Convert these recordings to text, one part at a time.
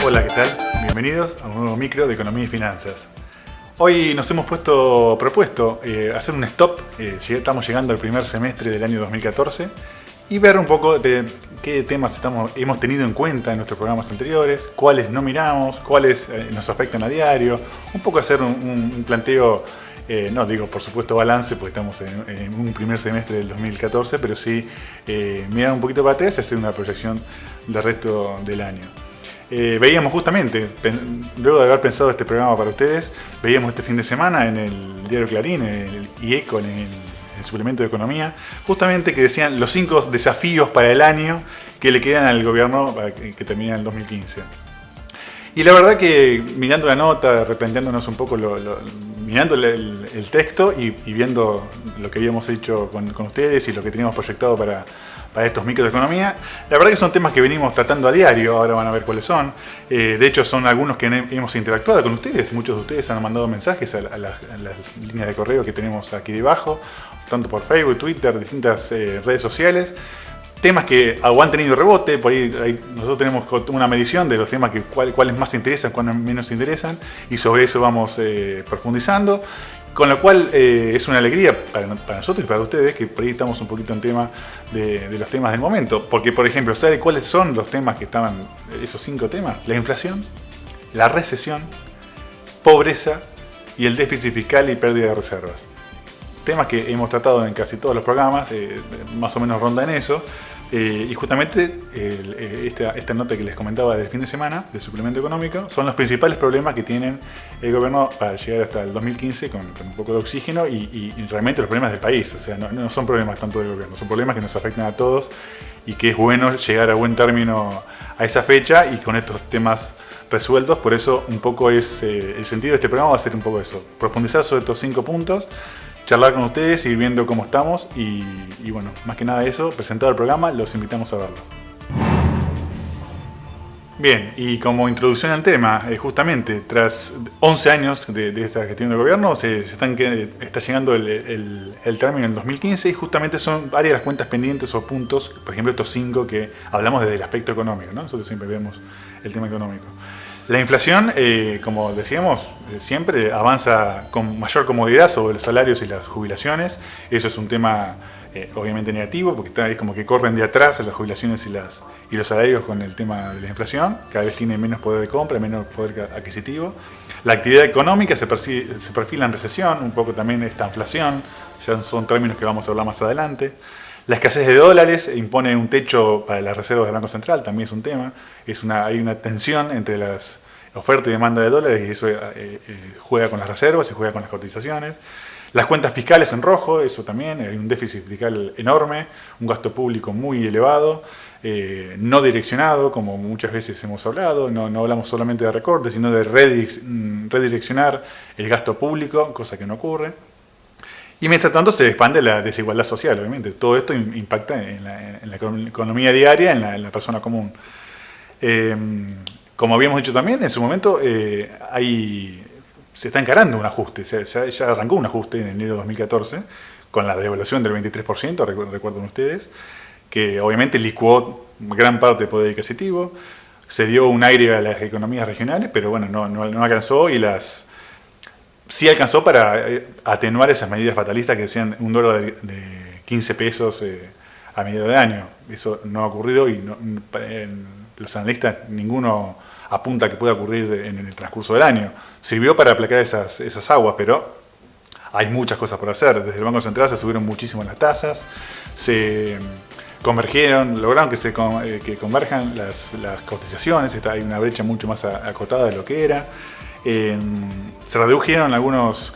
Hola, ¿qué tal? Bienvenidos a un nuevo micro de Economía y Finanzas. Hoy nos hemos propuesto hacer un stop, estamos llegando al primer semestre del año 2014, y ver un poco de qué temas hemos tenido en cuenta en nuestros programas anteriores, cuáles no miramos, cuáles nos afectan a diario, un poco hacer un planteo, no digo por supuesto balance, porque estamos en un primer semestre del 2014, pero sí mirar un poquito para atrás y hacer una proyección del resto del año. Veíamos justamente, luego de haber pensado este programa para ustedes, veíamos este fin de semana en el diario Clarín, en el IECO, en el suplemento de economía, justamente que decían los 5 desafíos para el año que le quedan al gobierno para que termine en el 2015. Y la verdad que mirando la nota, replanteándonos un poco, mirando el texto y viendo lo que habíamos hecho con ustedes y lo que teníamos proyectado para estos micros de economía, la verdad que son temas que venimos tratando a diario, ahora van a ver cuáles son. De hecho son algunos que hemos interactuado con ustedes, muchos de ustedes han mandado mensajes a las líneas de correo que tenemos aquí debajo, tanto por Facebook, Twitter, distintas redes sociales. Temas que han tenido rebote, por ahí nosotros tenemos una medición de los temas cuáles más interesan, cuáles menos interesan, y sobre eso vamos profundizando. Con lo cual es una alegría para nosotros y para ustedes que por ahí estamos un poquito en tema de los temas del momento. Porque, por ejemplo, ¿sabe cuáles son los temas que estaban, esos 5 temas? La inflación, la recesión, pobreza y el déficit fiscal y pérdida de reservas. Temas que hemos tratado en casi todos los programas, más o menos ronda en eso. Y justamente esta nota que les comentaba del fin de semana, del suplemento económico, son los principales problemas que tienen el gobierno para llegar hasta el 2015 con un poco de oxígeno y realmente los problemas del país. O sea, no son problemas tanto del gobierno, son problemas que nos afectan a todos y que es bueno llegar a buen término a esa fecha y con estos temas resueltos. Por eso un poco el sentido de este programa va a ser un poco eso, profundizar sobre estos 5 puntos, charlar con ustedes, ir viendo cómo estamos y bueno, más que nada eso, presentado el programa, los invitamos a verlo. Bien, y como introducción al tema, justamente tras 11 años de esta gestión del gobierno, está llegando el término en el 2015 y justamente son varias las cuentas pendientes o puntos, por ejemplo estos 5 que hablamos desde el aspecto económico, ¿no? Nosotros siempre vemos el tema económico. La inflación, como decíamos, siempre avanza con mayor comodidad sobre los salarios y las jubilaciones. Eso es un tema obviamente negativo, porque es como que corren de atrás las jubilaciones y los salarios con el tema de la inflación. Cada vez tiene menos poder de compra, menos poder adquisitivo. La actividad económica se perfila en recesión, un poco también esta inflación, ya son términos que vamos a hablar más adelante. La escasez de dólares impone un techo para las reservas del Banco Central, también es un tema. Hay una tensión entre las oferta y demanda de dólares y eso juega con las reservas y juega con las cotizaciones. Las cuentas fiscales en rojo, eso también, hay un déficit fiscal enorme, un gasto público muy elevado, no direccionado, como muchas veces hemos hablado, no hablamos solamente de recortes, sino de redireccionar el gasto público, cosa que no ocurre. Y mientras tanto se expande la desigualdad social, obviamente. Todo esto impacta en la economía diaria, en la persona común. Como habíamos dicho también, en su momento se está encarando un ajuste. Ya arrancó un ajuste en enero de 2014 con la devaluación del 23%, recuerden ustedes, que obviamente licuó gran parte del poder adquisitivo. Se dio un aire a las economías regionales, pero bueno, no alcanzó y sí alcanzó para atenuar esas medidas fatalistas que decían $1 de 15 pesos a mediados de año. Eso no ha ocurrido y los analistas, ninguno apunta que pueda ocurrir en el transcurso del año. Sirvió para aplacar esas aguas, pero hay muchas cosas por hacer. Desde el Banco Central se subieron muchísimo las tasas, se lograron que converjan las cotizaciones, hay una brecha mucho más acotada de lo que era. Se redujeron algunos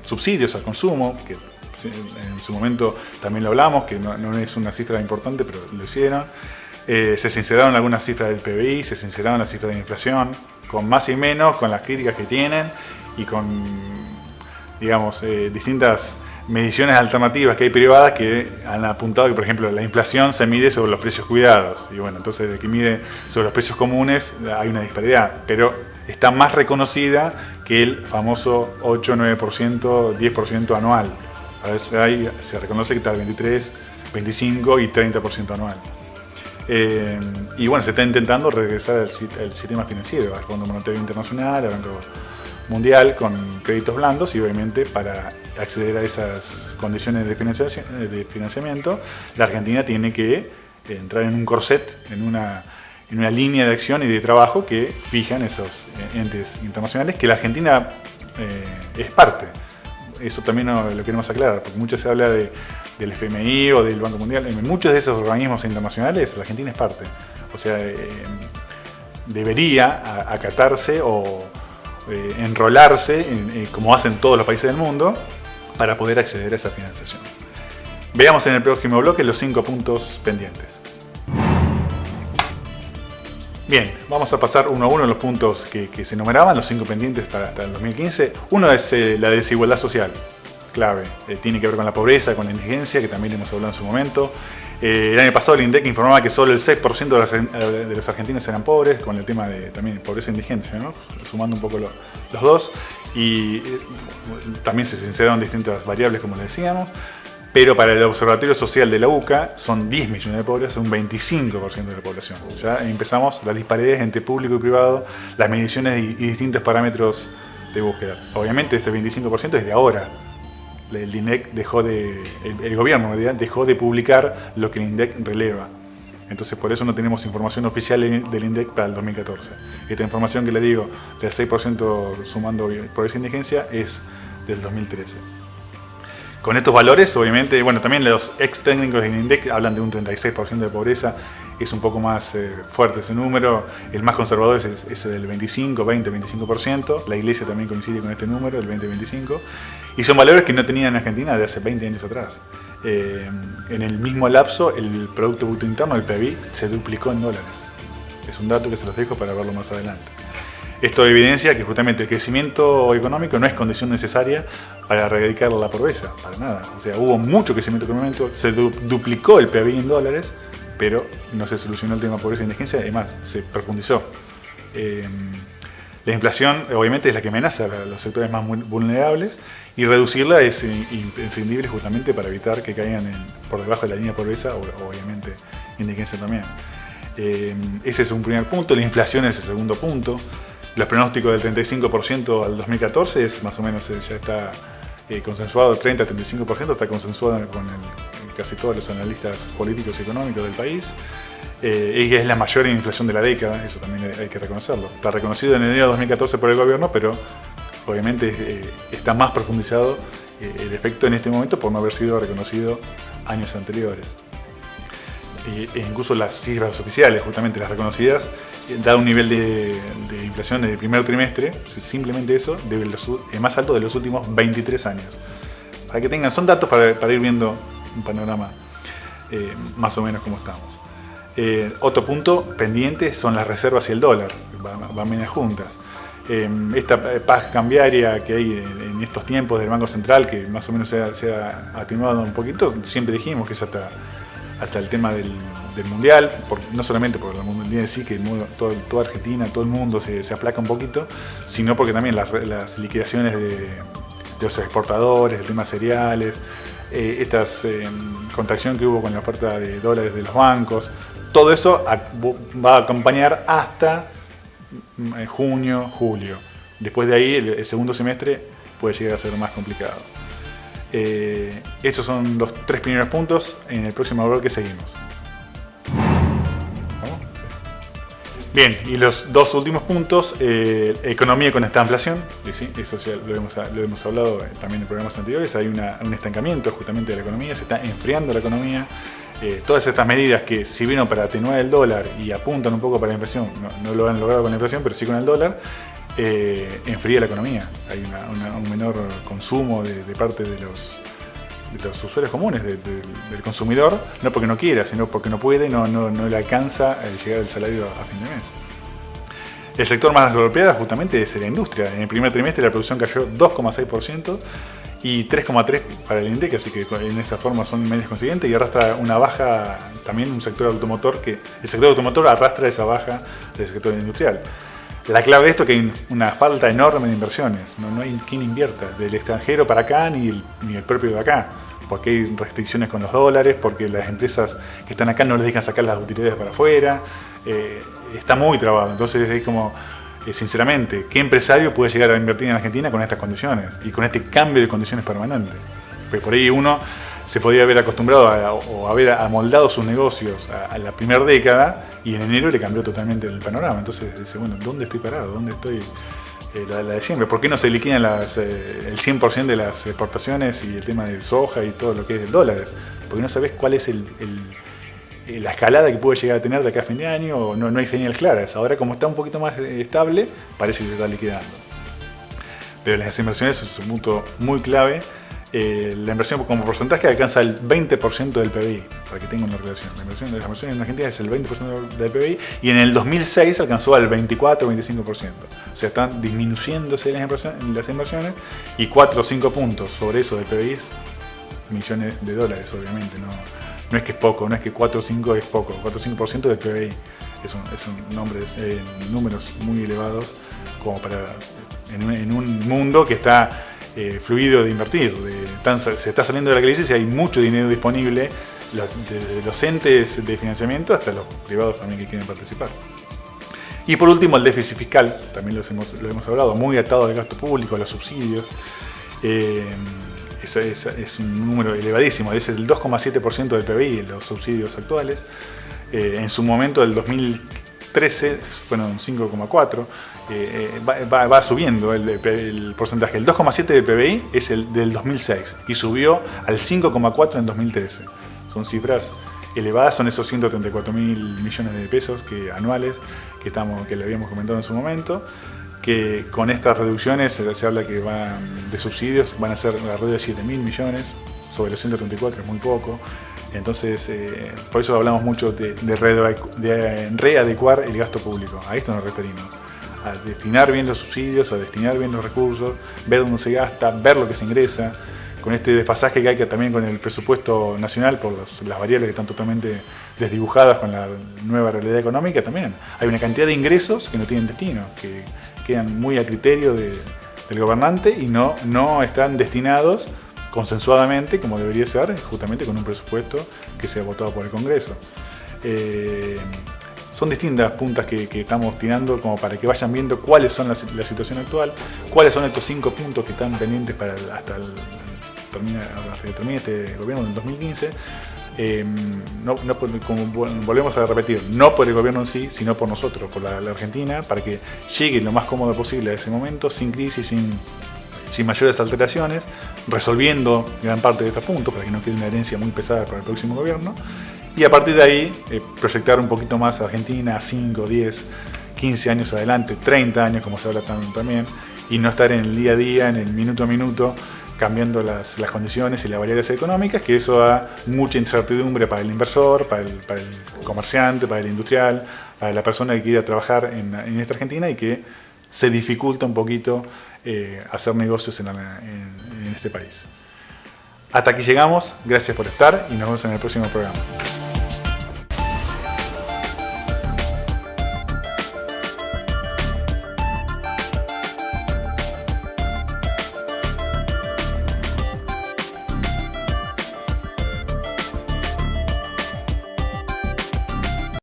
subsidios al consumo, que en su momento también lo hablamos, que no es una cifra importante, pero lo hicieron. Se sinceraron algunas cifras del PBI, se sinceraron las cifras de inflación, con más y menos, con las críticas que tienen y con, digamos, distintas mediciones alternativas que hay privadas que han apuntado que, por ejemplo, la inflación se mide sobre los precios cuidados. Y bueno, entonces el que mide sobre los precios comunes hay una disparidad, pero está más reconocida que el famoso 8, 9%, 10% anual. A veces ahí se reconoce que está el 23, 25 y 30% anual. Y bueno, se está intentando regresar al sistema financiero, al Fondo Monetario Internacional, al Banco Mundial, con créditos blandos, y obviamente para acceder a esas condiciones de financiamiento, la Argentina tiene que entrar en un corset, en una línea de acción y de trabajo que fijan esos entes internacionales, que la Argentina es parte. Eso también lo queremos aclarar, porque mucho se habla del FMI o del Banco Mundial. En muchos de esos organismos internacionales la Argentina es parte. O sea, debería acatarse o enrolarse, como hacen todos los países del mundo, para poder acceder a esa financiación. Veamos en el próximo bloque los 5 puntos pendientes. Bien, vamos a pasar uno a uno los puntos que se enumeraban, los 5 pendientes para hasta el 2015. Uno es la desigualdad social, clave. Tiene que ver con la pobreza, con la indigencia, que también hemos hablado en su momento. El año pasado el INDEC informaba que solo el 6% de los argentinos eran pobres, con el tema de también pobreza e indigencia, ¿no? Sumando un poco los dos. Y también se sinceraron distintas variables, como le decíamos. Pero para el Observatorio Social de la UCA son 10 millones de pobres, un 25% de la población. Ya empezamos las disparidades entre público y privado, las mediciones y distintos parámetros de búsqueda. Obviamente este 25% es de ahora. El INDEC el gobierno dejó de publicar lo que el INDEC releva. Entonces por eso no tenemos información oficial del INDEC para el 2014. Esta información que le digo, del 6% sumando pobreza e indigencia, es del 2013. Con estos valores, obviamente, bueno, también los ex técnicos del INDEC hablan de un 36% de pobreza, es un poco más fuerte ese número. El más conservador es ese del 25%, la Iglesia también coincide con este número, el 20-25%, y son valores que no tenían en Argentina de hace 20 años atrás. En el mismo lapso, el Producto Bruto Interno, el PBI, se duplicó en dólares. Es un dato que se los dejo para verlo más adelante. Esto evidencia que justamente el crecimiento económico no es condición necesaria para erradicar la pobreza, para nada. O sea, hubo mucho crecimiento económico, se duplicó el PBI en dólares, pero no se solucionó el tema de pobreza e indigencia, además se profundizó. La inflación obviamente es la que amenaza a los sectores más vulnerables, y reducirla es imprescindible justamente para evitar que caigan por debajo de la línea de pobreza, o obviamente indigencia también. Ese es un primer punto. La inflación es el segundo punto. Los pronósticos del 35% al 2014 es más o menos, ya está consensuado, 30-35% está consensuado con casi todos los analistas políticos y económicos del país. Y es la mayor inflación de la década, eso también hay que reconocerlo. Está reconocido en enero de 2014 por el gobierno, pero obviamente está más profundizado el efecto en este momento por no haber sido reconocido años anteriores. E incluso las cifras oficiales, justamente las reconocidas, da un nivel de inflación en el primer trimestre, simplemente eso, es más alto de los últimos 23 años. Para que tengan, son datos para ir viendo un panorama más o menos como estamos. Otro punto pendiente son las reservas y el dólar, van medias juntas. Esta paz cambiaria que hay en estos tiempos del Banco Central, que más o menos se ha atenuado un poquito, siempre dijimos que es hasta el tema del Mundial, no solamente por el Mundial en sí, que toda Argentina, todo el mundo se aplaca un poquito, sino porque también las liquidaciones de los exportadores, el tema de cereales, esta contracción que hubo con la oferta de dólares de los bancos, todo eso va a acompañar hasta junio, julio. Después de ahí, el segundo semestre puede llegar a ser más complicado. Estos son los 3 primeros puntos. En el próximo bloque seguimos. ¿Vamos? Bien, y los 2 últimos puntos, economía con esta inflación. ¿Sí? Eso ya lo hemos hablado también en programas anteriores. Hay un estancamiento justamente de la economía, se está enfriando la economía. Todas estas medidas que si vino para atenuar el dólar y apuntan un poco para la inflación, no lo han logrado con la inflación, pero sí con el dólar, enfría la economía. Hay un menor consumo de parte de los usuarios comunes, del consumidor, no porque no quiera, sino porque no puede, no le alcanza el llegar el salario a fin de mes. El sector más golpeado justamente es la industria. En el primer trimestre la producción cayó 2,6% y 3,3% para el INDEC, así que en esta forma son medios consiguientes, y arrastra una baja también un sector automotor, que el sector automotor arrastra esa baja del sector industrial. La clave de esto es que hay una falta enorme de inversiones, no hay quien invierta, del extranjero para acá ni el propio de acá. porque hay restricciones con los dólares, porque las empresas que están acá no les dejan sacar las utilidades para afuera. Está muy trabado. Entonces es como, sinceramente, ¿qué empresario puede llegar a invertir en Argentina con estas condiciones y con este cambio de condiciones permanentes? Pues por ahí uno se podía haber acostumbrado o haber amoldado sus negocios a la primera década y en enero le cambió totalmente el panorama. Entonces dice, bueno, ¿dónde estoy parado? ¿Dónde estoy? La de siempre. ¿Por qué no se liquidan el 100% de las exportaciones y el tema de soja y todo lo que es de dólares? Porque no sabés cuál es la escalada que puede llegar a tener de acá a fin de año, o no hay señales claras. Ahora, como está un poquito más estable, parece que se está liquidando. Pero las inversiones es un punto muy clave. La inversión como porcentaje alcanza el 20% del PBI, para que tengan una relación. La inversión de las inversiones en Argentina es el 20% del PBI y en el 2006 alcanzó al 24-25%. O sea, están disminuyéndose las inversiones y 4 o 5 puntos sobre eso del PBI es millones de dólares, obviamente. No es que es poco, no es que 4 o 5 es poco, 4 o 5% del PBI es números muy elevados como para en un mundo que está fluido de invertir. Se está saliendo de la crisis y hay mucho dinero disponible, desde los entes de financiamiento hasta los privados también que quieren participar. Y por último, el déficit fiscal, también lo hemos hablado, muy atado al gasto público, a los subsidios. Es un número elevadísimo, es el 2,7% del PBI, los subsidios actuales. En su momento, del 2013, fueron 5,4%. Va subiendo el porcentaje. El 2,7 del PBI es el del 2006 y subió al 5,4 en 2013. Son cifras elevadas, son esos 134.000 millones de pesos anuales que le habíamos comentado en su momento, que con estas reducciones se habla que de subsidios van a ser alrededor de 7.000 millones, sobre los 134 es muy poco. Entonces, por eso hablamos mucho de readecuar el gasto público. A esto nos referimos. A destinar bien los subsidios, a destinar bien los recursos, ver dónde se gasta, ver lo que se ingresa, con este desfasaje que hay también con el presupuesto nacional por las variables que están totalmente desdibujadas con la nueva realidad económica. También hay una cantidad de ingresos que no tienen destino, que quedan muy a criterio del gobernante y no están destinados consensuadamente, como debería ser, justamente con un presupuesto que sea votado por el Congreso. Son distintas puntas que estamos tirando como para que vayan viendo cuáles son la situación actual, cuáles son estos 5 puntos que están pendientes hasta que termine este gobierno en 2015. Como volvemos a repetir, no por el gobierno en sí, sino por nosotros, por la Argentina, para que llegue lo más cómodo posible a ese momento, sin crisis, sin mayores alteraciones, resolviendo gran parte de estos puntos para que no quede una herencia muy pesada para el próximo gobierno. Y a partir de ahí, proyectar un poquito más a Argentina a 5, 10, 15 años adelante, 30 años, como se habla también, y no estar en el día a día, en el minuto a minuto, cambiando las condiciones y las variables económicas, que eso da mucha incertidumbre para el inversor, para el comerciante, para el industrial, para la persona que quiera trabajar en esta Argentina y que se dificulta un poquito hacer negocios en este país. Hasta aquí llegamos, gracias por estar y nos vemos en el próximo programa.